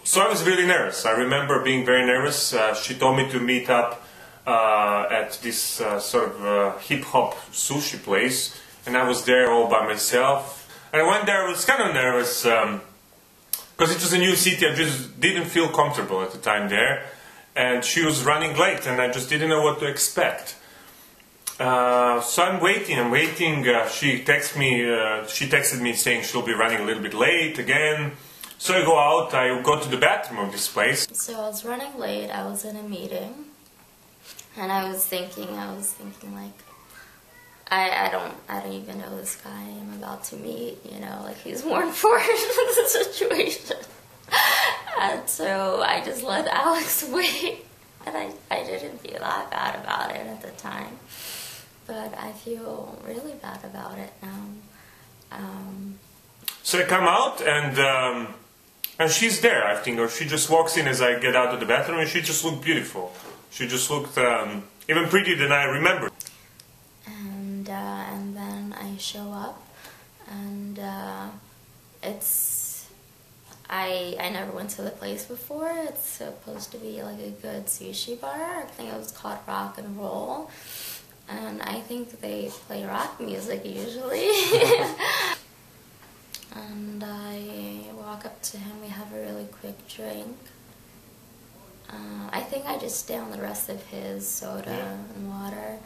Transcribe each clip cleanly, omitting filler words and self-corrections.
So I was really nervous. I remember being very nervous. She told me to meet up at this sort of hip-hop sushi place, and I was there all by myself. And I went there, I was kind of nervous, because it was a new city. I just didn't feel comfortable at the time there. And she was running late, and I just didn't know what to expect. So I'm waiting. She texted me saying she'll be running a little bit late again. So I go out, I go to the bathroom of this place. So I was running late, I was in a meeting, and I was thinking like, I don't even know this guy I'm about to meet, you know, like he's more important in the situation. And so I just let Alex wait, and I didn't feel that bad about it at the time, but I feel really bad about it now. So I come out and she's there, I think, or she just walks in as I get out of the bathroom, and she just looked beautiful. She just looked even prettier than I remembered. And then I show up, and I never went to the place before. It's supposed to be like a good sushi bar. I think it was called Rock and Roll, and I think they play rock music usually. And I walk up to him, we have a really quick drink. I think I just downed the rest of his soda and water.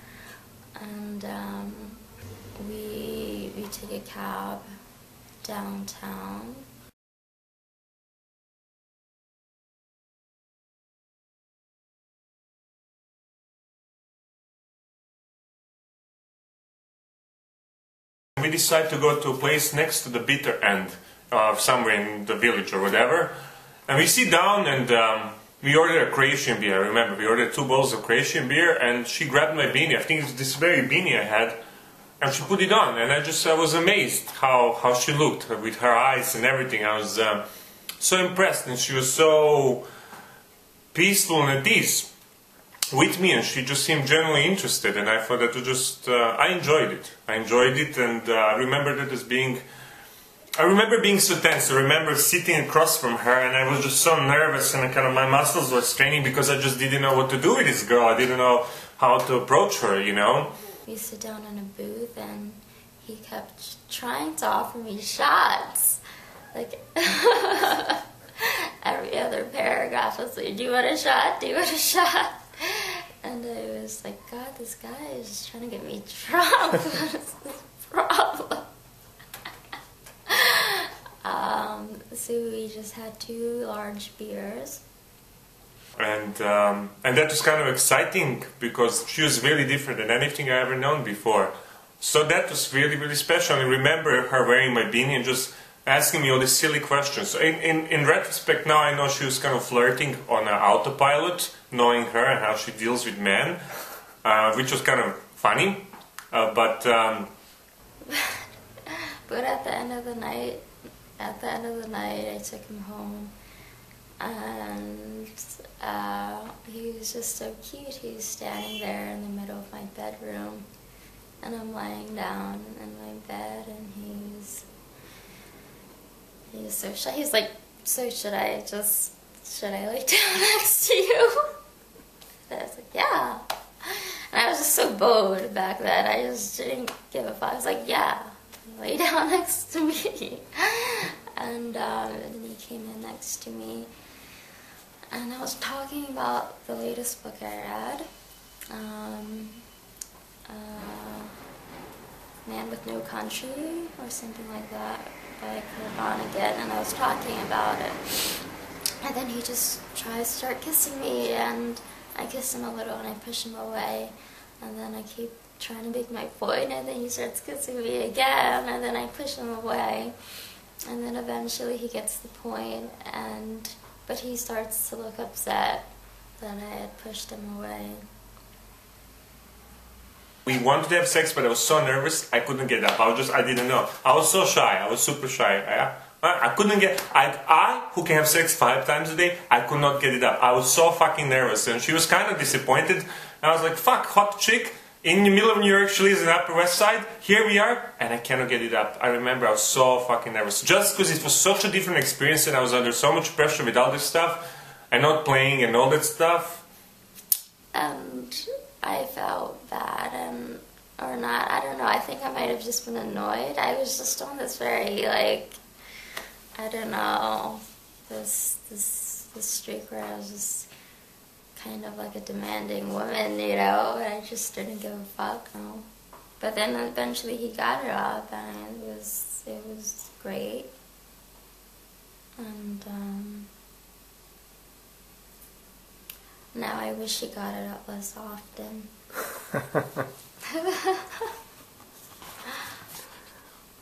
And we take a cab downtown. We decided to go to a place next to the bitter end, somewhere in the village or whatever. And we sit down and we ordered a Croatian beer. I remember we ordered 2 bottles of Croatian beer, and she grabbed my beanie. I think it's this very beanie I had, and she put it on. And I was amazed how she looked with her eyes and everything. I was so impressed, and she was so peaceful and at ease with me, and she just seemed genuinely interested, and I thought that I enjoyed it. And I remember that as being, I remember being so tense. I remember sitting across from her, and I was just so nervous, and my muscles were straining because I just didn't know what to do with this girl. I didn't know how to approach her, you know. We sit down in a booth, and he kept trying to offer me shots, like every other paragraph was like, "Do you want a shot? Do you want a shot?" And I was like, God, this guy is just trying to get me drunk. What is this problem? So we just had 2 large beers. And that was kind of exciting because she was really different than anything I ever known before. So that was really, really special. I remember her wearing my beanie and just asking me all these silly questions. So in retrospect now, I know she was kind of flirting on an autopilot, knowing her and how she deals with men, which was kind of funny. But at the end of the night, I took him home, and he was just so cute. He was standing there in the middle of my bedroom, and I'm lying down in my bed, and he's so shy. He's like, "So should I lay down next to you?" And I was like, "Yeah." And I was just so bold back then. I just didn't give a fuck. I was like, "Yeah, lay down next to me." And then he came in next to me, and I was talking about the latest book I read, Man with No Country, or something like that, by again, and I was talking about it, and then he just tries to start kissing me, and I kiss him a little, and I push him away, and then I keep trying to make my point, and then he starts kissing me again, and then I push him away, and then eventually he gets the point, but he starts to look upset that I had pushed him away. We wanted to have sex, but I was so nervous, I couldn't get up. I didn't know. I was so shy. I was super shy. I couldn't get, I, who can have sex 5 times a day, I could not get it up. I was so fucking nervous, and she was kind of disappointed. I was like, fuck, hot chick, in the middle of New York, she lives in the Upper West Side. Here we are, and I cannot get it up. I remember I was so fucking nervous. Just because it was such a different experience and I was under so much pressure with all this stuff and not playing and all that stuff. And I felt bad or not, I don't know, I think I might have just been annoyed. I was just on this very, like, I don't know, this streak where I was just kind of like a demanding woman, you know, and I just didn't give a fuck, no. But then eventually he got it up, and it was great. And now I wish he got it up less often.